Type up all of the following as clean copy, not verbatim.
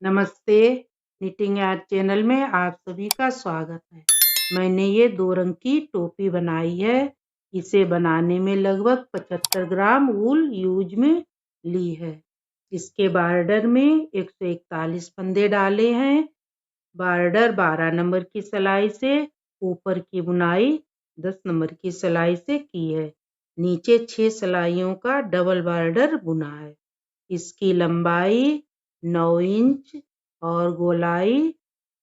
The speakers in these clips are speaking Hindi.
नमस्ते, निटिंग आर्ट चैनल में आप सभी का स्वागत है। मैंने ये 2 रंग की टोपी बनाई है। इसे बनाने में लगभग 75 ग्राम वूल यूज में ली है। इसके बॉर्डर में 141 फंदे डाले हैं। बॉर्डर 12 नंबर की सिलाई से, ऊपर की बुनाई 10 नंबर की सिलाई से की है। नीचे 6 सिलाइयों का डबल बॉर्डर बुना है। इसकी लंबाई 9 इंच और गोलाई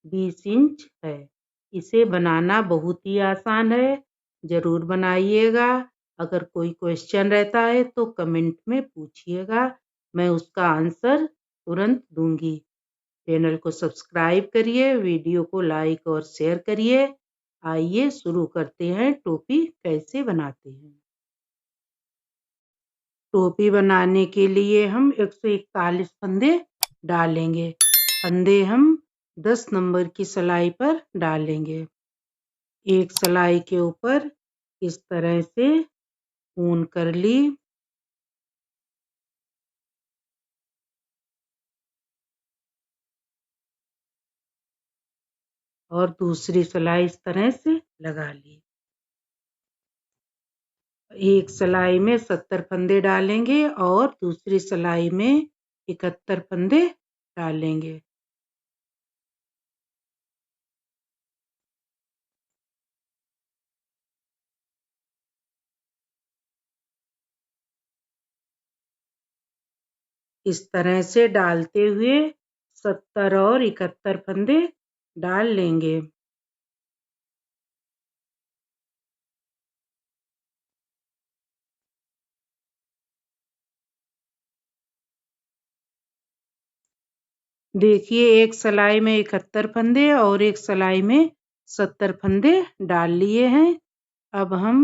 20 इंच है। इसे बनाना बहुत ही आसान है, ज़रूर बनाइएगा। अगर कोई क्वेश्चन रहता है तो कमेंट में पूछिएगा, मैं उसका आंसर तुरंत दूंगी। चैनल को सब्सक्राइब करिए, वीडियो को लाइक और शेयर करिए। आइए शुरू करते हैं, टोपी कैसे बनाते हैं। टोपी बनाने के लिए हम 141 फंदे डालेंगे। फंदे हम 10 नंबर की सिलाई पर डालेंगे। एक सिलाई के ऊपर इस तरह से ऊन कर ली और दूसरी सिलाई इस तरह से लगा ली। एक सिलाई में 70 फंदे डालेंगे और दूसरी सिलाई में 71 फंदे डालेंगे। इस तरह से डालते हुए 70 और 71 फंदे डाल लेंगे। देखिए, एक सिलाई में 71 फंदे और एक सिलाई में 70 फंदे डाल लिए हैं। अब हम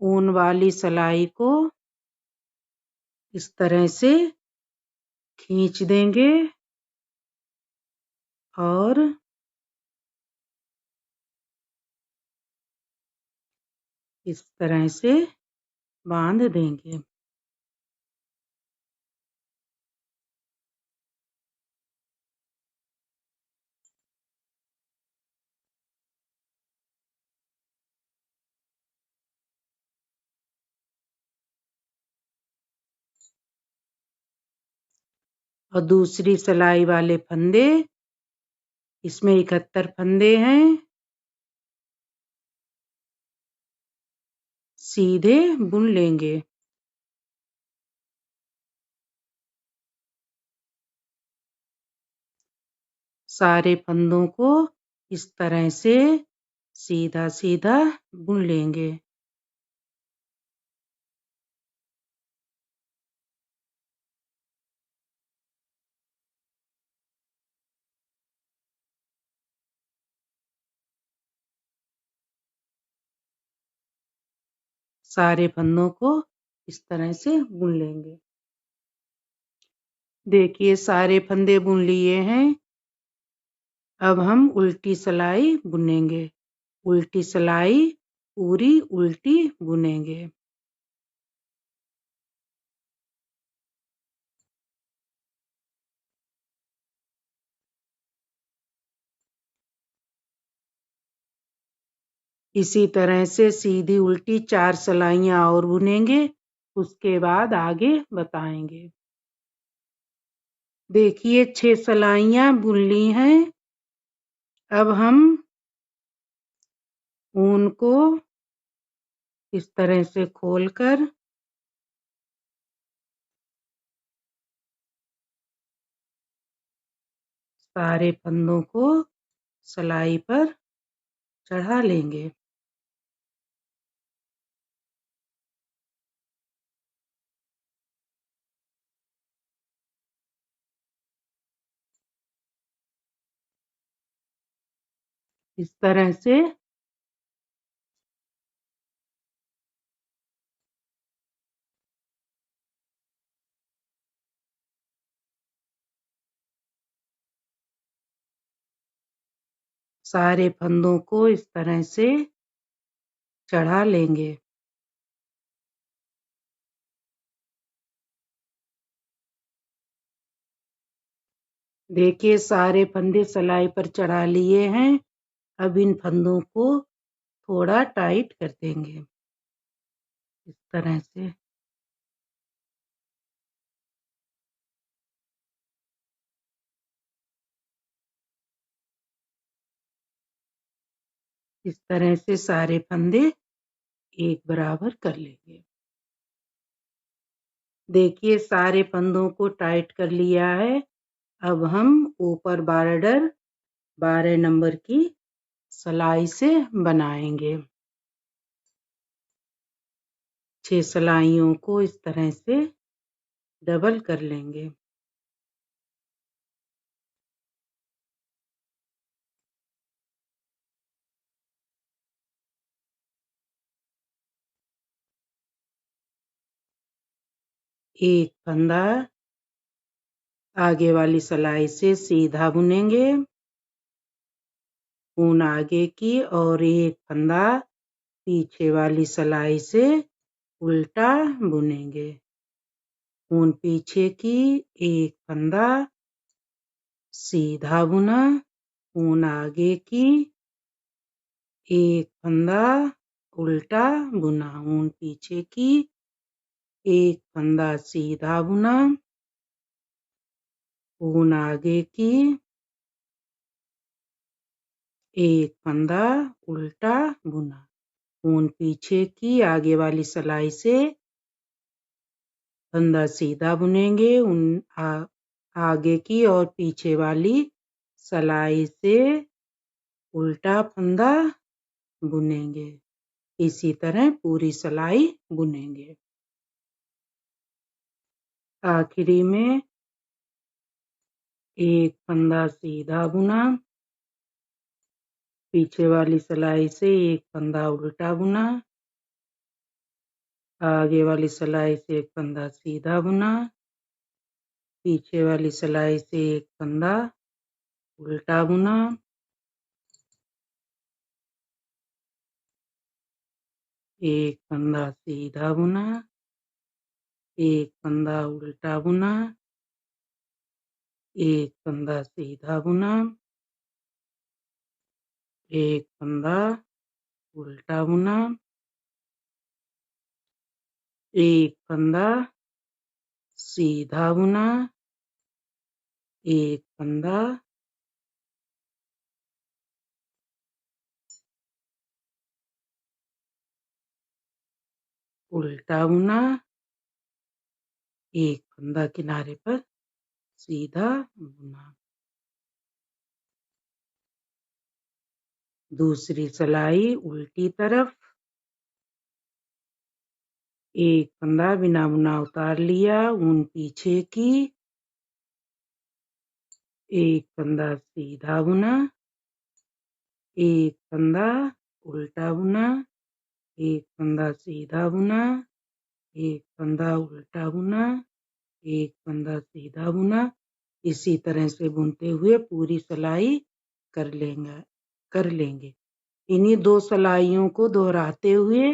ऊन वाली सिलाई को इस तरह से खींच देंगे और इस तरह से बांध देंगे। और दूसरी सिलाई वाले फंदे, इसमें 71 फंदे हैं, सीधे बुन लेंगे। सारे फंदों को इस तरह से सीधा सीधा बुन लेंगे। सारे फंदों को इस तरह से बुन लेंगे। देखिए, सारे फंदे बुन लिए हैं। अब हम उल्टी सिलाई बुनेंगे। उल्टी सिलाई पूरी उल्टी बुनेंगे। इसी तरह से सीधी उल्टी 4 सिलाइयाँ और बुनेंगे, उसके बाद आगे बताएंगे। देखिए, 6 सिलाइयाँ बुन ली हैं। अब हम ऊन को इस तरह से खोलकर सारे फंदों को सिलाई पर चढ़ा लेंगे। इस तरह से सारे फंदों को इस तरह से चढ़ा लेंगे। देखिए सारे फंदे सिलाई पर चढ़ा लिए हैं। अब इन फंदों को थोड़ा टाइट कर देंगे इस तरह से। इस तरह से सारे फंदे एक बराबर कर लेंगे। देखिए सारे फंदों को टाइट कर लिया है। अब हम ऊपर बॉर्डर 12 नंबर की सिलाई से बनाएंगे। 6 सिलाइयों को इस तरह से डबल कर लेंगे। एक फंदा आगे वाली सिलाई से सीधा बुनेंगे, ऊन आगे की, और एक फंदा पीछे वाली सिलाई से उल्टा बुनेंगे। ऊन पीछे की, एक फंदा सीधा बुना, ऊन आगे की, एक फंदा उल्टा बुना, ऊन पीछे की, एक फंदा सीधा बुना, ऊन आगे की, एक फंदा उल्टा बुना, ऊन पीछे की, आगे वाली सिलाई से फंदा सीधा बुनेंगे, ऊन आगे की और पीछे वाली सिलाई से उल्टा फंदा बुनेंगे। इसी तरह पूरी सिलाई बुनेंगे। आखिरी में एक फंदा सीधा बुना, पीछे वाली सिलाई से एक फंदा उल्टा बुना, आगे वाली सिलाई से एक फंदा सीधा बुना, पीछे वाली सिलाई से एक फंदा उल्टा बुना, एक फंदा सीधा बुना, एक फंदा उल्टा बुना, एक फंदा सीधा बुना, एक फंदा उल्टा बुना, एक फंदा सीधा बुना, एक फंदा उल्टा बुना, एक फंदा किनारे पर सीधा बुना। दूसरी सिलाई उल्टी तरफ, एक फंदा बिना बुना उतार लिया, ऊन पीछे की, एक फंदा सीधा बुना, एक फंदा उल्टा बुना, एक फंदा सीधा बुना, एक फंदा उल्टा बुना, एक फंदा सीधा बुना। इसी तरह से बुनते हुए पूरी सिलाई कर लेंगे। इन्हीं दो सिलाइयों को दोहराते हुए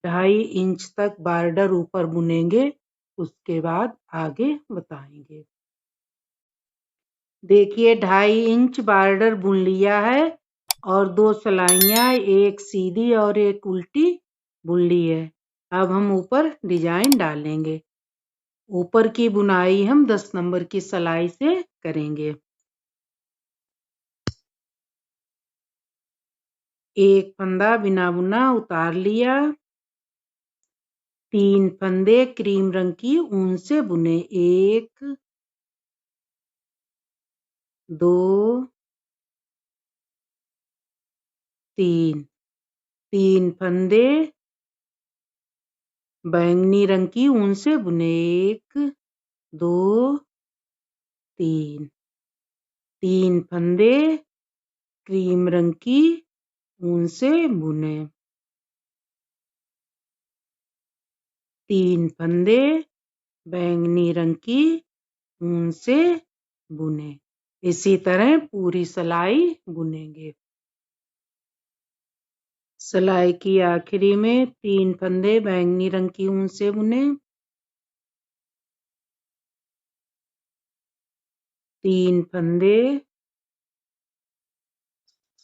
2.5 इंच तक बॉर्डर ऊपर बुनेंगे। उसके बाद आगे बताएंगे। देखिए 2.5 इंच बॉर्डर बुन लिया है और 2 सिलाइयाँ, एक सीधी और एक उल्टी बुन ली है। अब हम ऊपर डिजाइन डालेंगे। ऊपर की बुनाई हम 10 नंबर की सिलाई से करेंगे। एक फंदा बिना बुना उतार लिया, 3 फंदे क्रीम रंग की ऊन से बुने, 1 2 3, 3 फंदे बैंगनी रंग की ऊन से बुने, 1 2 3, 3 फंदे क्रीम रंग की ऊन से बुने, 3 फंदे बैंगनी रंग की ऊन से बुने। इसी तरह पूरी सिलाई बुनेंगे। सिलाई की आखिरी में 3 फंदे बैंगनी रंग की ऊन से बुने, 3 फंदे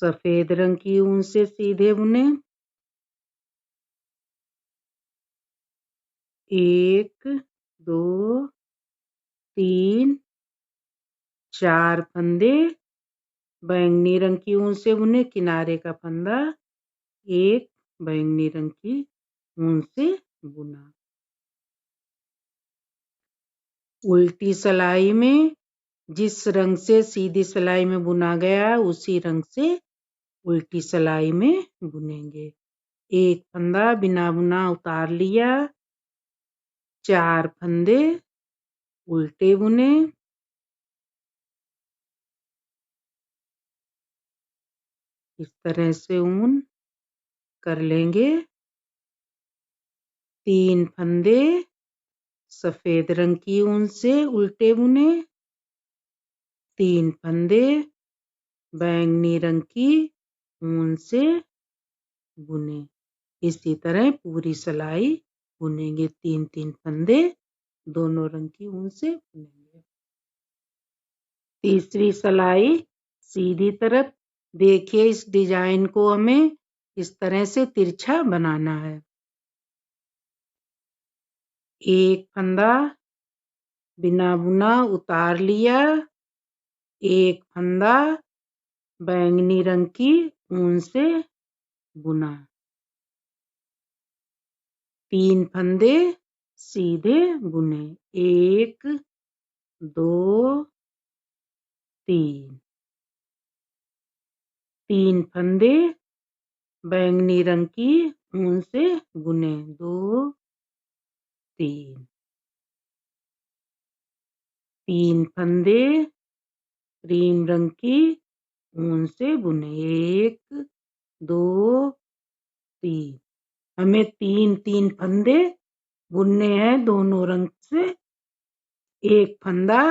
सफेद रंग की ऊन से सीधे बुने। 1 2 3 4 फंदे बैंगनी रंग की ऊन से बुने। किनारे का फंदा एक बैंगनी रंग की ऊन से बुना। उल्टी सिलाई में जिस रंग से सीधी सिलाई में बुना गया उसी रंग से उल्टी सिलाई में बुनेंगे। एक फंदा बिना बुना उतार लिया। 4 फंदे उल्टे बुने। इस तरह से ऊन कर लेंगे। 3 फंदे सफेद रंग की ऊन से उल्टे बुने। 3 फंदे बैंगनी रंग की ऊन से बुने। इसी तरह पूरी सिलाई बुनेंगे। 3 फंदे दोनों रंग की ऊन से बुनेंगे। तीसरी सिलाई सीधी तरफ। देखिए इस डिजाइन को हमें इस तरह से तिरछा बनाना है। एक फंदा बिना बुना उतार लिया। एक फंदा बैंगनी रंग की ऊन से बुना। 3 फंदे सीधे बुने। 1 2 3। 3 फंदे बैंगनी रंग की ऊन से बुने। 2 3। 3 फंदे क्रीम रंग की ऊन से बुने। 1 2 3। हमें 3 फंदे बुनने हैं दोनों रंग से। एक फंदा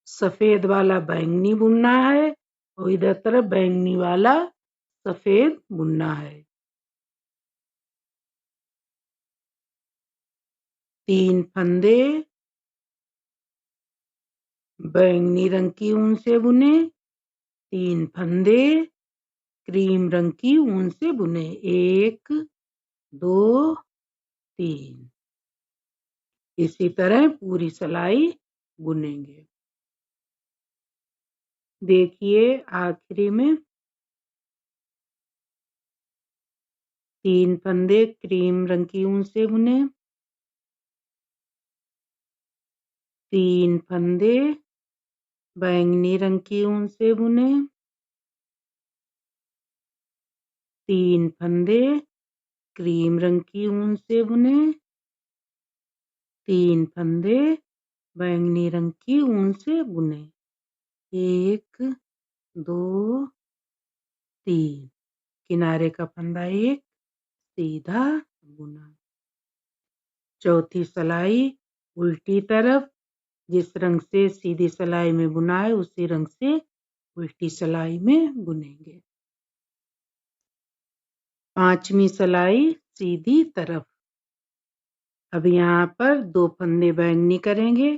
सफेद वाला बैंगनी बुनना है और इधर तरफ बैंगनी वाला सफेद बुनना है। 3 फंदे बैंगनी रंग की ऊन से बुने। 3 फंदे क्रीम रंग की ऊन से बुने। 1 2 3। इसी तरह पूरी सिलाई बुनेंगे। देखिए आखिरी में 3 फंदे क्रीम रंग की ऊन से बुने। 3 फंदे बैंगनी रंग की ऊन से बुने। 3 फंदे क्रीम रंग की ऊन से बुने। 3 फंदे बैंगनी रंग की ऊन से बुने। 1 2 3। किनारे का फंदा एक सीधा बुना। चौथी सिलाई उल्टी तरफ। जिस रंग से सीधी सिलाई में बुना है उसी रंग से उल्टी सिलाई में बुनेंगे। 5वीं सिलाई सीधी तरफ। अब यहाँ पर 2 फंदे बैंगनी करेंगे।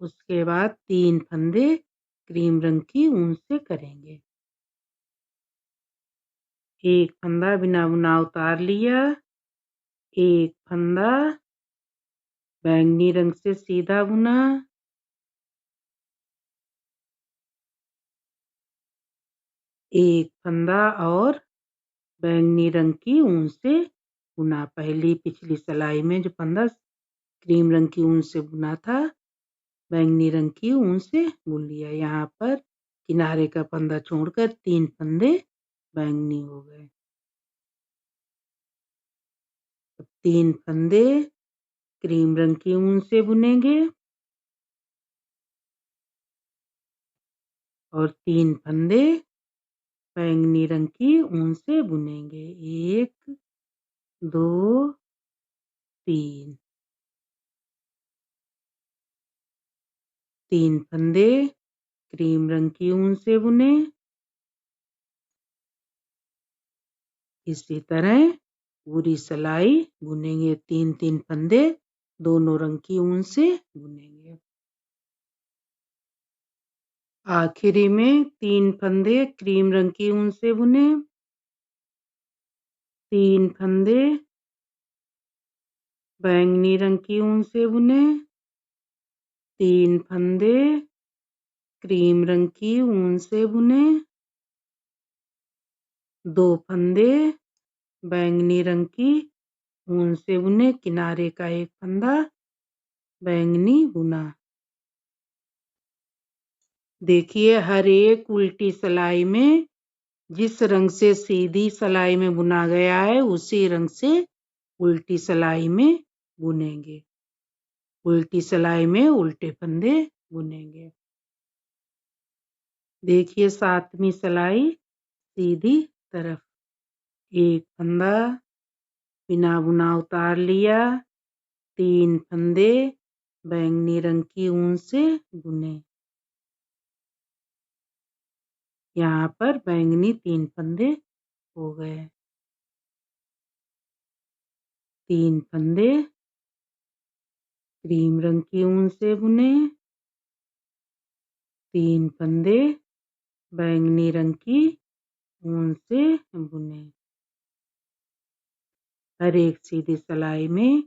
उसके बाद 3 फंदे क्रीम रंग की ऊन से करेंगे। एक फंदा बिना बुना उतार लिया। एक फंदा बैंगनी रंग से सीधा बुना। एक फंदा और बैंगनी रंग की ऊन से बुना। पिछली सिलाई में जो फंदा क्रीम रंग की ऊन से बुना था बैंगनी रंग की ऊन से बुन लिया। यहाँ पर किनारे का फंदा छोड़कर 3 फंदे बैंगनी हो गए। 3 फंदे क्रीम रंग की ऊन से बुनेंगे और 3 फंदे बैंगनी रंग की ऊन से बुनेंगे। 1 2 3। 3 फंदे क्रीम रंग की ऊन से बुने। इसी तरह पूरी सिलाई बुनेंगे। 3 फंदे दोनों रंग की ऊन से बुनेंगे। आखिरी में 3 फंदे क्रीम रंग की ऊन से बुने, 3 फंदे बैंगनी रंग की ऊन से बुने, 3 फंदे क्रीम रंग की ऊन से बुने, 2 फंदे बैंगनी रंग की ऊन से बुने, किनारे का एक फंदा बैंगनी बुना। देखिए हर एक उल्टी सिलाई में जिस रंग से सीधी सिलाई में बुना गया है उसी रंग से उल्टी सिलाई में बुनेंगे। उल्टी सिलाई में उल्टे फंदे बुनेंगे। देखिए 7वीं सिलाई सीधी तरफ, एक फंदा बिना बुना उतार लिया, 3 फंदे बैंगनी रंग की ऊन से बुने। यहाँ पर बैंगनी 3 फंदे हो गए। 3 फंदे क्रीम रंग की ऊन से बुने, 3 फंदे बैंगनी रंग की ऊन से बुने। हर एक सीधी सिलाई में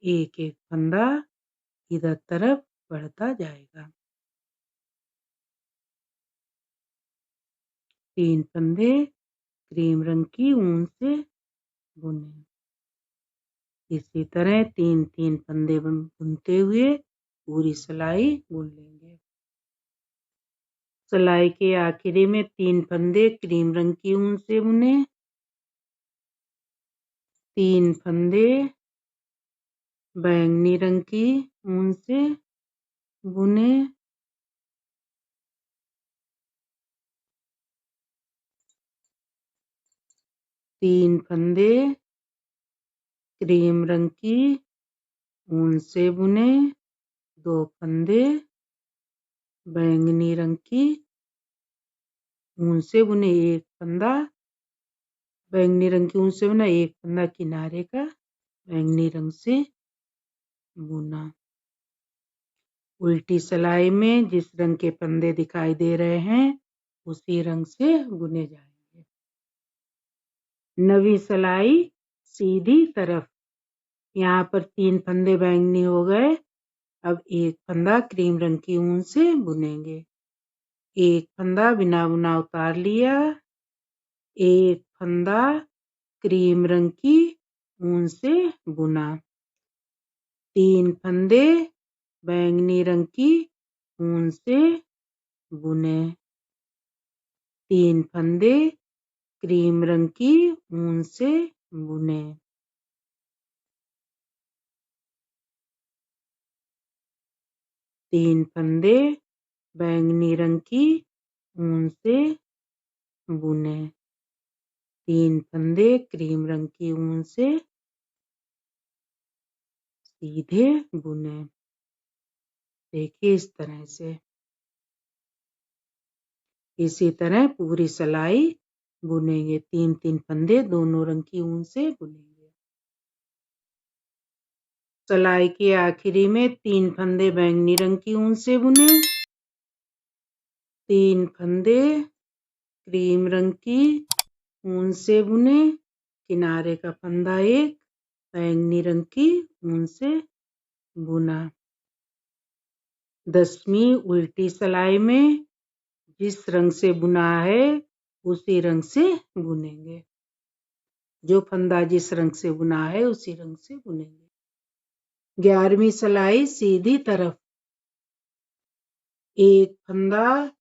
एक एक फंदा इधर तरफ बढ़ता जाएगा। 3 फंदे क्रीम रंग की ऊन से बुने। इसी तरह 3-3 फंदे बुनते हुए पूरी सिलाई बुन लेंगे। सिलाई के आखिरी में 3 फंदे क्रीम रंग की ऊन से बुने, 3 फंदे बैंगनी रंग की ऊन से बुने, 3 फंदे क्रीम रंग की ऊन से बुने, 2 फंदे बैंगनी रंग की ऊन से बुने, एक फंदा बैंगनी रंग की ऊन से बुना, एक फंदा किनारे का बैंगनी रंग से बुना। उल्टी सिलाई में जिस रंग के फंदे दिखाई दे रहे हैं उसी रंग से बुने जाएंगे। 9वीं सिलाई सीधी तरफ, यहाँ पर 3 फंदे बैंगनी हो गए। अब एक फंदा क्रीम रंग की ऊन से बुनेंगे। एक फंदा बिना बुना उतार लिया, एक फंदा क्रीम रंग की ऊन से बुना, 3 फंदे बैंगनी रंग की ऊन से बुने, 3 फंदे क्रीम रंग की ऊन से बुने। 3 फंदे बैंगनी रंग की ऊन से बुने, 3 फंदे क्रीम रंग की ऊन से सीधे बुने। देखिए इस तरह से। इसी तरह पूरी सिलाई बुनेंगे। 3-3 फंदे दोनों रंग की ऊन से बुनेंगे। सिलाई के आखिरी में 3 फंदे बैंगनी रंग की ऊन से बुने, 3 फंदे क्रीम रंग की ऊन से बुने, किनारे का फंदा एक बैंगनी रंग की ऊन से बुना। 10वीं उल्टी सिलाई में जिस रंग से बुना है उसी रंग से बुनेंगे। जो फंदा जिस रंग से बुना है उसी रंग से बुनेंगे। 11वीं सिलाई सीधी तरफ, एक फंदा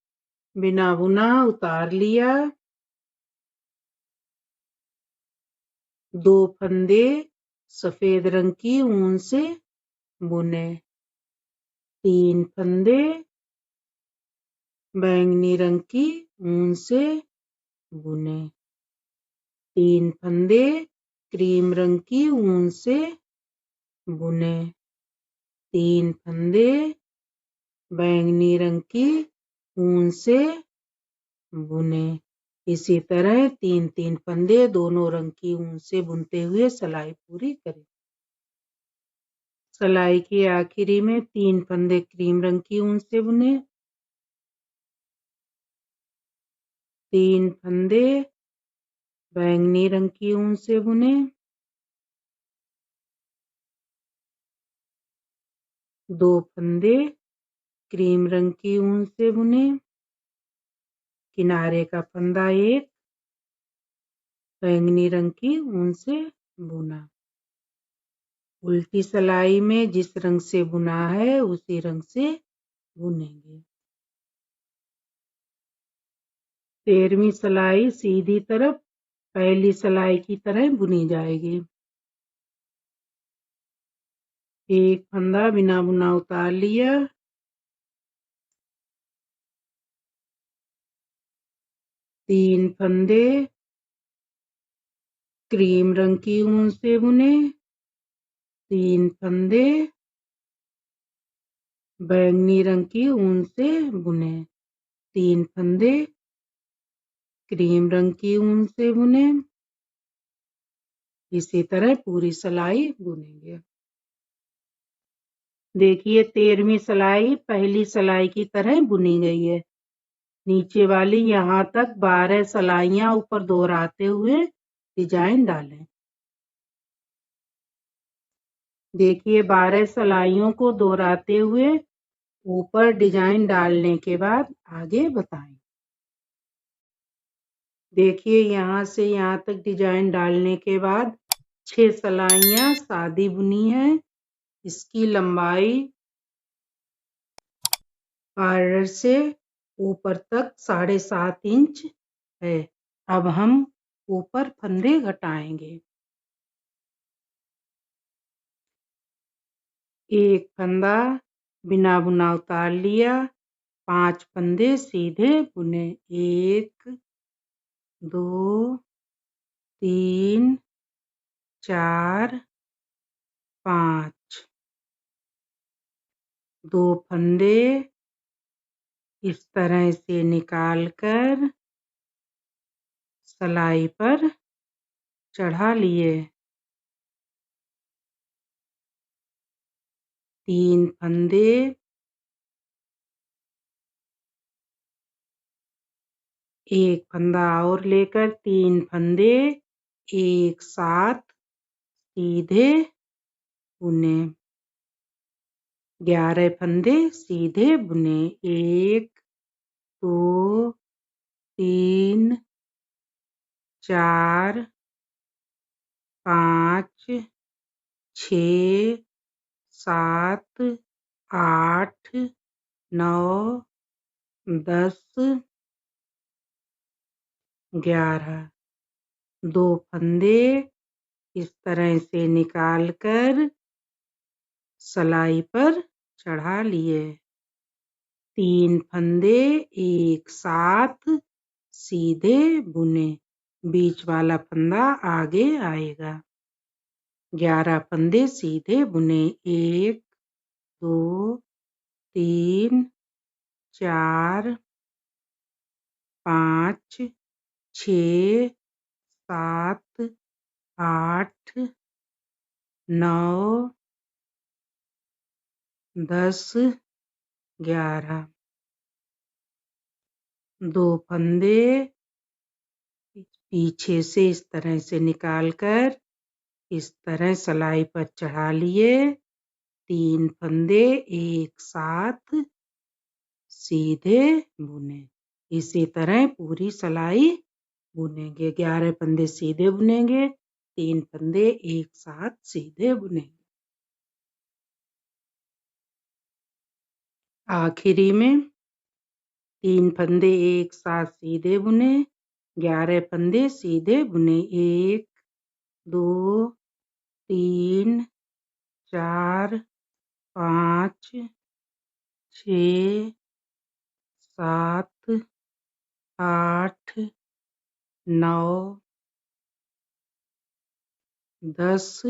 बिना बुना उतार लिया, 2 फंदे सफेद रंग की ऊन से बुने, 3 फंदे बैंगनी रंग की ऊन से बुने, 3 फंदे क्रीम रंग की ऊन से बुने, 3 फंदे बैंगनी रंग की ऊन से बुने। इसी तरह 3-3 फंदे दोनों रंग की ऊन से बुनते हुए सिलाई पूरी करें। सिलाई के आखिरी में 3 फंदे क्रीम रंग की ऊन से बुने, 3 फंदे बैंगनी रंग की ऊन से बुने। 2 फंदे क्रीम रंग की ऊन से बुने। किनारे का फंदा एक बैंगनी रंग की ऊन से बुना। उल्टी सिलाई में जिस रंग से बुना है उसी रंग से बुनेंगे। 13वीं सिलाई सीधी तरफ पहली सिलाई की तरह बुनी जाएगी। एक फंदा बिना बुना उतार लिया। 3 फंदे क्रीम रंग की ऊन से बुने। 3 फंदे बैंगनी रंग की ऊन से बुने। 3 फंदे क्रीम रंग की ऊन से बुने। इसी तरह पूरी सिलाई बुनेंगे। देखिए 13वीं सिलाई पहली सिलाई की तरह बुनी गई है। नीचे वाली यहाँ तक 12 सिलाइयां ऊपर दोहराते हुए डिजाइन डालें। देखिए 12 सिलाइयों को दोहराते हुए ऊपर डिजाइन डालने के बाद आगे बताएं। देखिए यहाँ से यहाँ तक डिजाइन डालने के बाद 6 सिलाइयां सादी बुनी है। इसकी लंबाई कॉर्नर से ऊपर तक 7.5 इंच है। अब हम ऊपर फंदे घटाएंगे। एक फंदा बिना बुना उतार लिया। 5 फंदे सीधे बुने। 1 2 3 4 5। 2 फंदे इस तरह से निकालकर सिलाई पर चढ़ा लिए। 3 फंदे एक फंदा और लेकर 3 फंदे एक साथ सीधे बुने। 11 फंदे सीधे बुने। 1 2 3 4 5 6 7 8 9 10 11। 2 फंदे इस तरह से निकालकर सिलाई पर चढ़ा लिए। 3 फंदे एक साथ सीधे बुने। बीच वाला फंदा आगे आएगा। 11 फंदे सीधे बुने। 1 2 3 4 5 6 7 8 9 10 11। 2 फंदे पीछे से इस तरह से निकालकर इस तरह सिलाई पर चढ़ा लिए। 3 फंदे एक साथ सीधे बुने। इसी तरह पूरी सिलाई बुनेंगे। 11 फंदे सीधे बुनेंगे। 3 फंदे एक साथ सीधे बुनेंगे। आखिरी में 3 फंदे एक साथ सीधे बुने। 11 फंदे सीधे बुने। 1 2 3 4 5 6 7 8 9 10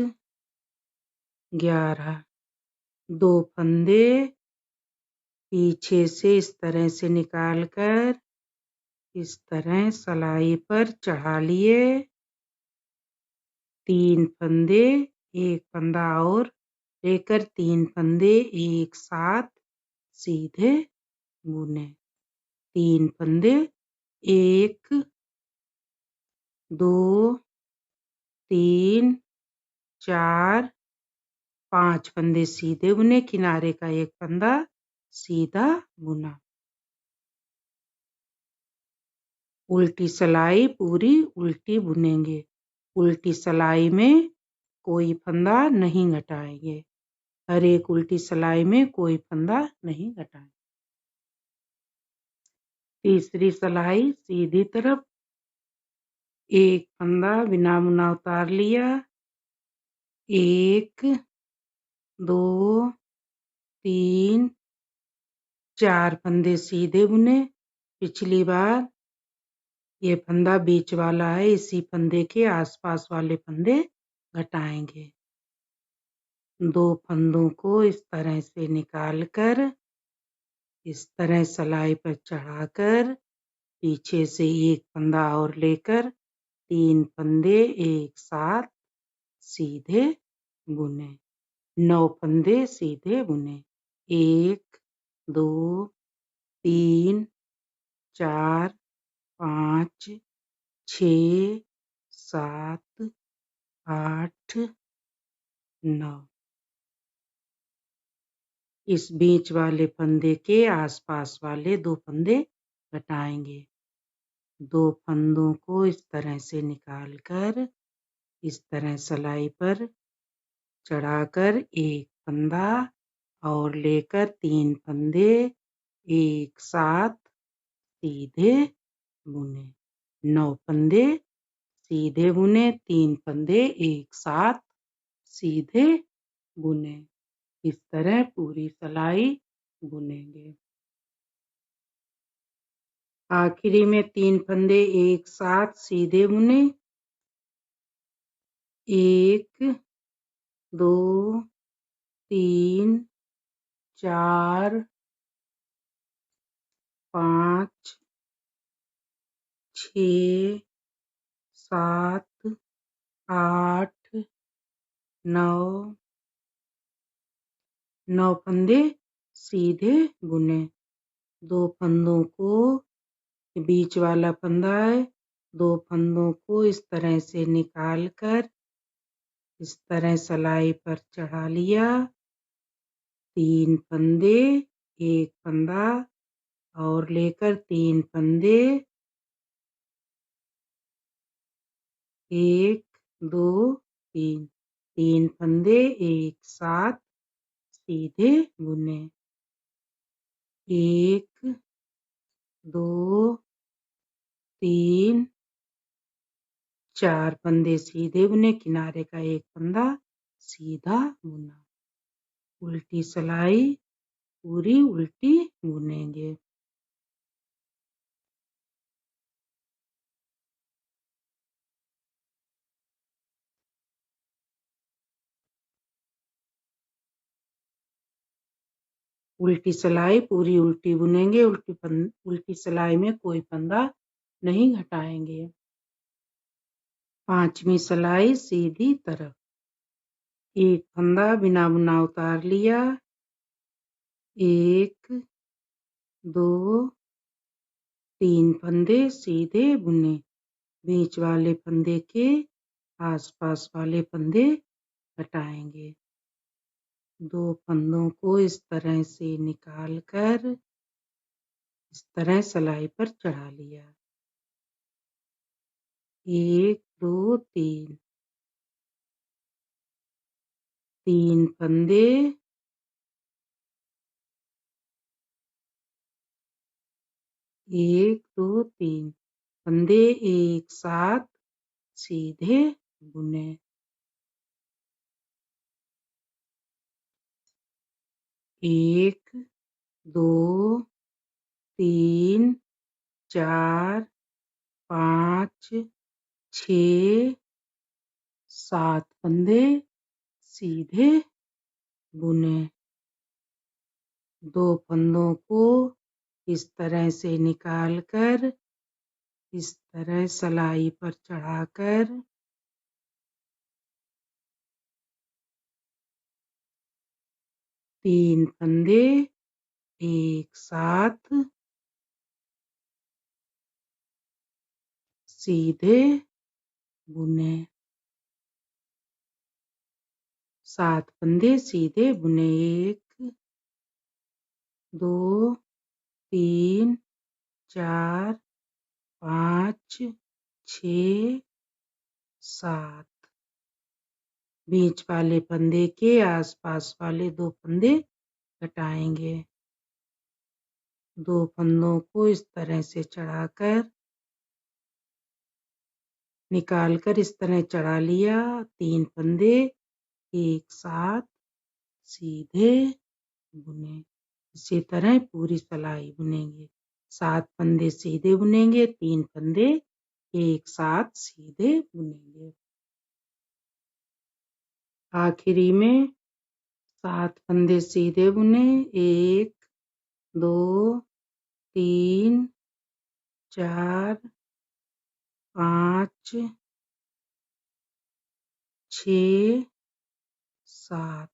11। 2 फंदे पीछे से इस तरह से निकालकर इस तरह सिलाई पर चढ़ा लिए। 3 फंदे एक फंदा और लेकर 3 फंदे एक साथ सीधे बुने। 3 फंदे 1 2 3 4 5 फंदे सीधे बुने, किनारे का एक फंदा सीधा बुना। उल्टी सिलाई पूरी उल्टी बुनेंगे। उल्टी सिलाई में कोई फंदा नहीं घटाएंगे। हर एक उल्टी सिलाई में कोई फंदा नहीं घटाएंगे। तीसरी सिलाई सीधी तरफ, एक फंदा बिना बुना उतार लिया। 1 2 3 4 फंदे सीधे बुने। पिछली बार ये फंदा बीच वाला है, इसी फंदे के आसपास वाले फंदे घटाएंगे। 2 फंदों को इस तरह से निकालकर इस तरह सिलाई पर चढ़ाकर पीछे से एक फंदा और लेकर 3 फंदे एक साथ सीधे बुने। 9 फंदे सीधे बुने। 1 2 3 4 5 6 7 8 9। इस बीच वाले फंदे के आसपास वाले 2 फंदे घटाएंगे। 2 फंदों को इस तरह से निकालकर इस तरह सिलाई पर चढ़ाकर एक फंदा और लेकर 3 फंदे एक साथ सीधे बुने। 9 फंदे सीधे बुने, 3 फंदे एक साथ सीधे बुने। इस तरह पूरी सिलाई बुनेंगे। आखिरी में 3 फंदे एक साथ सीधे बुने। 1 2 3 4 5 6 7 8 9 9 फंदे सीधे बुने। 2 फंदों को बीच वाला फंदा है, 2 फंदों को इस तरह से निकालकर इस तरह सिलाई पर चढ़ा लिया। 3 फंदे एक फंदा और लेकर 3 फंदे 1 2 3 3 फंदे एक साथ सीधे बुने। 1 2 3 4 फंदे सीधे बुने, किनारे का एक फंदा सीधा बुना। उल्टी सिलाई पूरी उल्टी बुनेंगे। उल्टी सिलाई पूरी उल्टी बुनेंगे। उल्टी सिलाई में कोई फंदा नहीं घटाएंगे। 5वीं सिलाई सीधी तरफ, एक फंदा बिना बुना उतार लिया। 1 2 3 फंदे सीधे बुने। बीच वाले फंदे के आसपास वाले फंदे घटाएंगे। 2 फंदों को इस तरह से निकालकर इस तरह सिलाई पर चढ़ा लिया। 1 2 3 3 फंदे 1 2 3 फंदे एक साथ सीधे बुने। 1 2 3 4 5 6 7 फंदे सीधे बुने। 2 फंदों को इस तरह से निकालकर इस तरह सिलाई पर चढ़ाकर 3 फंदे एक साथ सीधे बुने। 7 फंदे सीधे बुने। 1 2 3 4 5 6 7। बीच वाले फंदे के आसपास वाले 2 फंदे घटाएंगे। 2 फंदों को इस तरह से चढ़ाकर निकालकर इस तरह चढ़ा लिया। 3 फंदे एक साथ सीधे बुने। इसी तरह पूरी सिलाई बुनेंगे। 7 फंदे सीधे बुनेंगे, 3 फंदे एक साथ सीधे बुनेंगे। आखिरी में 7 फंदे सीधे बुने। 1 2 3 4 5 6 7।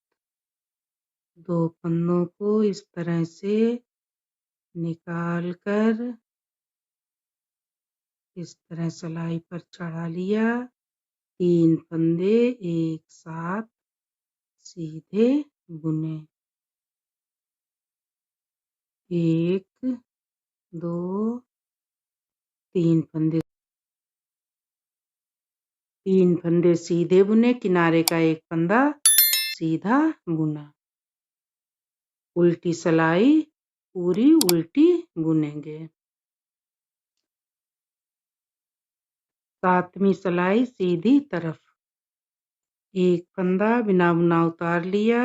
2 फंदों को इस तरह से निकालकर इस तरह सिलाई पर चढ़ा लिया। 3 फंदे एक साथ सीधे बुने। 1 2 3 फंदे सीधे बुने। किनारे का एक फंदा सीधा बुना। उल्टी सिलाई पूरी उल्टी बुनेंगे। 7वीं सिलाई सीधी तरफ। एक फंदा बिना बुना उतार लिया।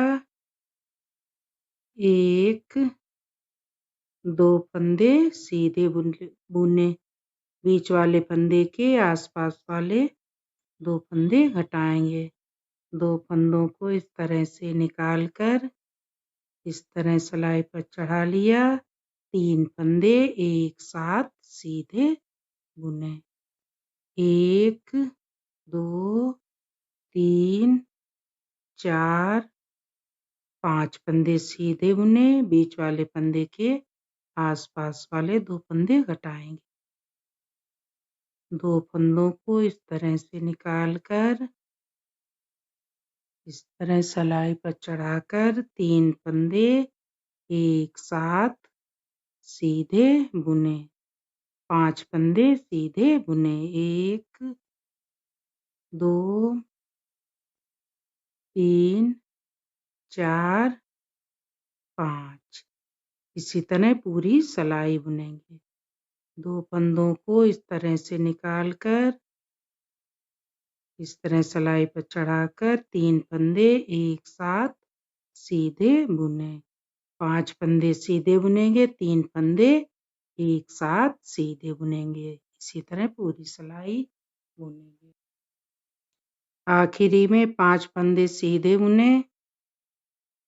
1 2 फंदे सीधे बुने। बीच वाले फंदे के आसपास वाले 2 फंदे घटाएंगे। 2 फंदों को इस तरह से निकालकर इस तरह सिलाई पर चढ़ा लिया। 3 फंदे एक साथ सीधे बुने। 1 2 3 4 5 फंदे सीधे बुने। बीच वाले फंदे के आसपास वाले 2 फंदे घटाएंगे। 2 फंदों को इस तरह से निकालकर इस तरह सिलाई पर चढ़ाकर 3 फंदे एक साथ सीधे बुने। 5 फंदे सीधे बुने। 1 2 3 4 5। इसी तरह पूरी सिलाई बुनेंगे। 2 फंदों को इस तरह से निकालकर इस तरह सिलाई पर चढ़ाकर 3 फंदे एक साथ सीधे बुने। 5 फंदे सीधे बुनेंगे। 3 फंदे एक साथ सीधे बुनेंगे। इसी तरह पूरी सिलाई बुनेंगे। आखिरी में 5 फंदे सीधे बुने।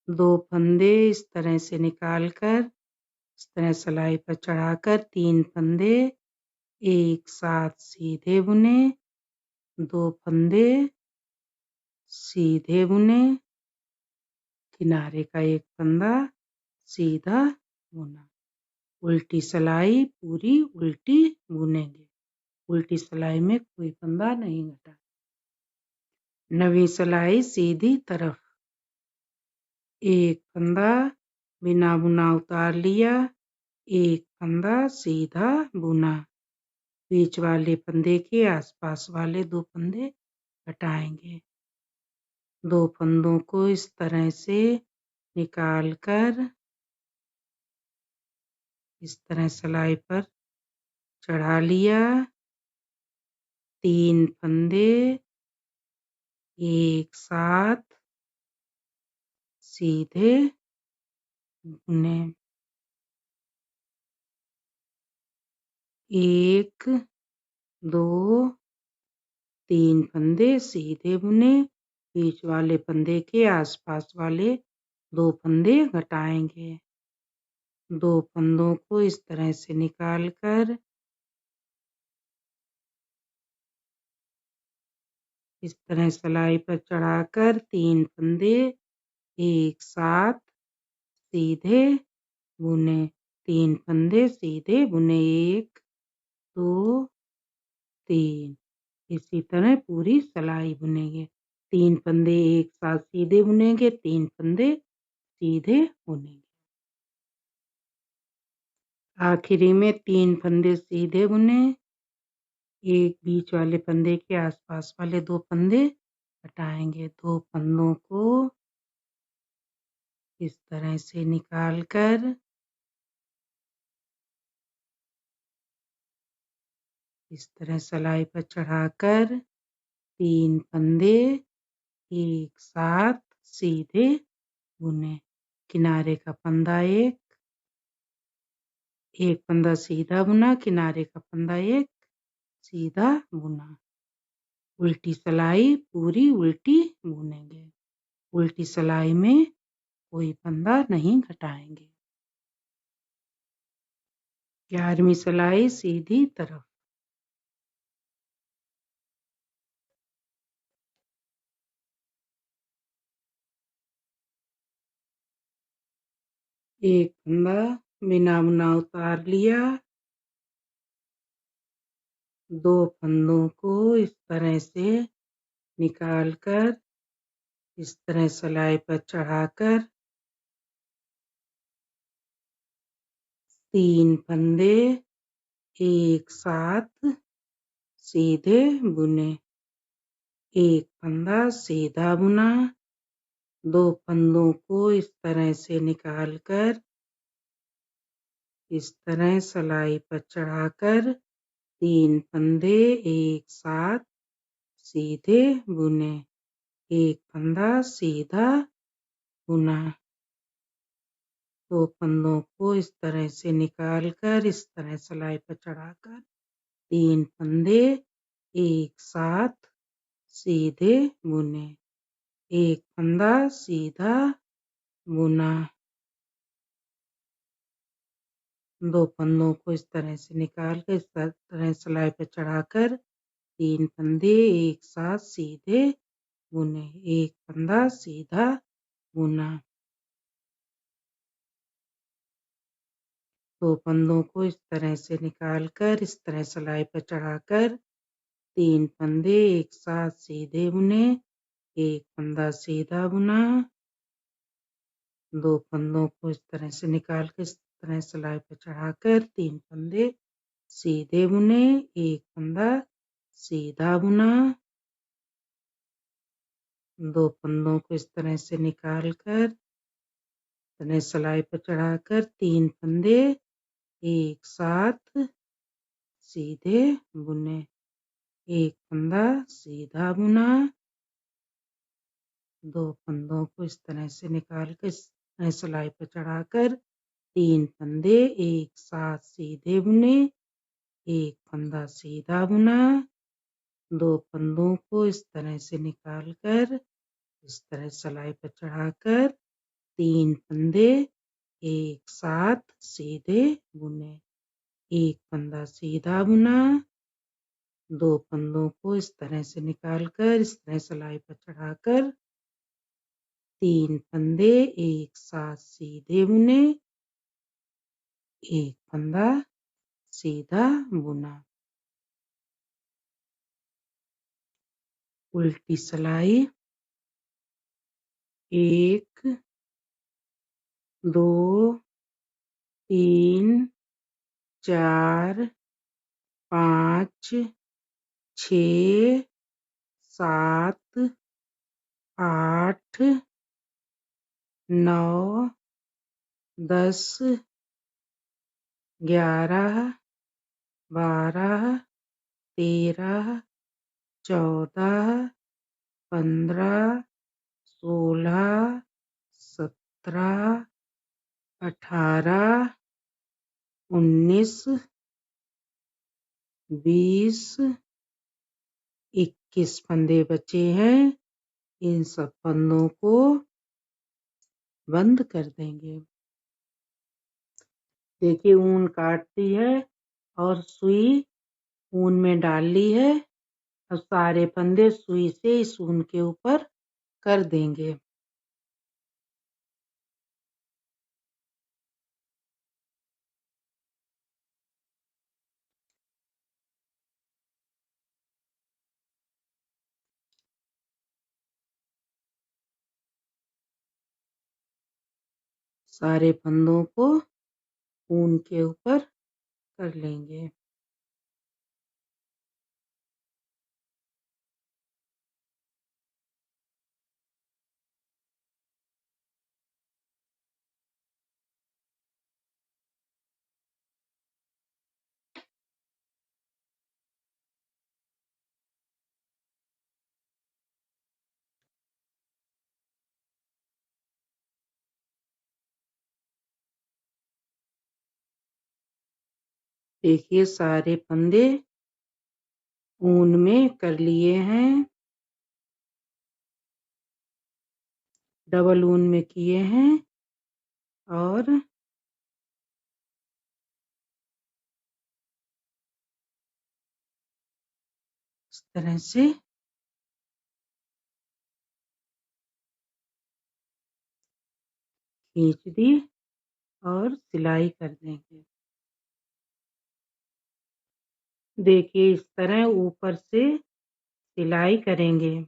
2 फंदे इस तरह से निकालकर इस तरह सिलाई पर चढ़ाकर 3 फंदे एक साथ सीधे बुने। 2 फंदे सीधे बुने। किनारे का एक फंदा सीधा बुना। उल्टी सिलाई पूरी उल्टी बुनेंगे। उल्टी सिलाई में कोई फंदा नहीं घटा। 9वीं सिलाई सीधी तरफ। एक फंदा बिना बुना उतार लिया। एक फंदा सीधा बुना। बीच वाले फंदे के आसपास वाले 2 फंदे घटाएंगे। 2 फंदों को इस तरह से निकालकर इस तरह सिलाई पर चढ़ा लिया। 3 फंदे एक साथ सीधे बुने। 1 2 3 फंदे सीधे बुने। बीच वाले फंदे के आसपास वाले 2 फंदे घटाएंगे। 2 फंदों को इस तरह से निकालकर इस तरह सिलाई पर चढ़ाकर 3 फंदे एक साथ सीधे बुने। 3 फंदे सीधे बुने। 1 2 3। इसी तरह पूरी सिलाई बुनेंगे। 3 फंदे एक साथ सीधे बुनेंगे, 3 फंदे सीधे बुनेंगे। आखिरी में 3 फंदे सीधे बुने, एक बीच वाले फंदे के आसपास वाले 2 फंदे हटाएंगे। 2 फंदों को इस तरह से निकालकर इस तरह सिलाई पर चढ़ाकर 3 फंदे एक साथ सीधे बुने। किनारे का फंदा एक फंदा सीधा बुना, किनारे का फंदा एक सीधा बुना। उल्टी सिलाई पूरी उल्टी बुनेंगे। उल्टी सिलाई में कोई फंदा नहीं घटाएंगे। 11वीं सिलाई सीधी तरफ। एक फंदा बिना बुना उतार लिया। 2 फंदों को इस तरह से निकालकर इस तरह सिलाई पर चढ़ाकर 3 फंदे एक साथ सीधे बुने। एक फंदा सीधा बुना। 2 फंदों को इस तरह से निकालकर इस तरह सिलाई पर चढ़ाकर 3 फंदे एक साथ सीधे बुने। एक फंदा सीधा बुना। 2 फंदों को इस तरह से निकालकर इस तरह सिलाई पर चढ़ाकर 3 फंदे एक साथ सीधे बुने। एक फंदा सीधा बुना। 2 फंदों को इस तरह से निकालकर इस तरह सिलाई पर चढ़ाकर 3 फंदे एक साथ सीधे बुने। एक फंदा सीधा बुना। 2 फंदों को इस तरह से निकालकर इस तरह सिलाई पर चढ़ाकर 3 फंदे एक साथ सीधे बुने। एक फंदा सीधा बुना। 2 फंदों को इस तरह से निकालकर इस तरह सिलाई पर चढ़ाकर 3 फंदे सीधे बुने। एक फंदा सीधा बुना। 2 फंदों को इस तरह से निकालकर सिलाई पर चढ़ाकर 3 फंदे एक साथ सीधे बुने। एक फंदा सीधा बुना। 2 फंदों को इस तरह से निकालकर इस तरह सिलाई पर चढ़ाकर 3 फंदे एक साथ सीधे बुने। एक फंदा सीधा बुना। 2 फंदों को इस तरह से निकालकर इस तरह सिलाई पर चढ़ाकर 3 फंदे एक साथ सीधे बुने। एक फंदा सीधा बुना। 2 फंदों को इस तरह से निकालकर इस तरह सिलाई पर चढ़ाकर 3 फंदे एक साथ सीधे बुने। एक फंदा सीधा बुना। उल्टी सिलाई 1 2 3 4 5 6 7 8 9 10 11 12 13 14 15 16 17 18 19 20 21 फंदे बचे हैं। इन सब फंदों को बंद कर देंगे। देखिए ऊन काट दी है और सुई ऊन में डाल ली है। अब सारे फंदे सुई से इस ऊन के ऊपर कर देंगे। सारे फंदों को ऊन के ऊपर कर लेंगे। देखिए सारे फंदे ऊन में कर लिए हैं, डबल ऊन में किए हैं और इस तरह से खींच दी और सिलाई कर देंगे। देखिए इस तरह ऊपर से सिलाई करेंगे।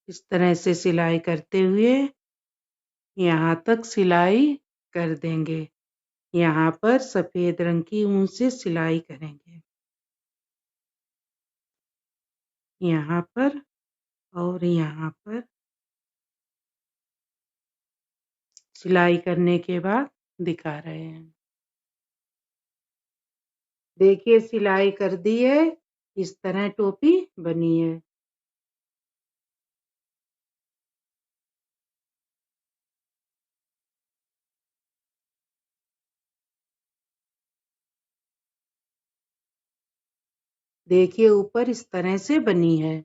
इस तरह से सिलाई करते हुए यहाँ तक सिलाई कर देंगे। यहाँ पर सफेद रंग की ऊन से सिलाई करेंगे, यहाँ पर और यहाँ पर। सिलाई करने के बाद दिखा रहे हैं। देखिए सिलाई कर दी है, इस तरह टोपी बनी है। देखिए ऊपर इस तरह से बनी है।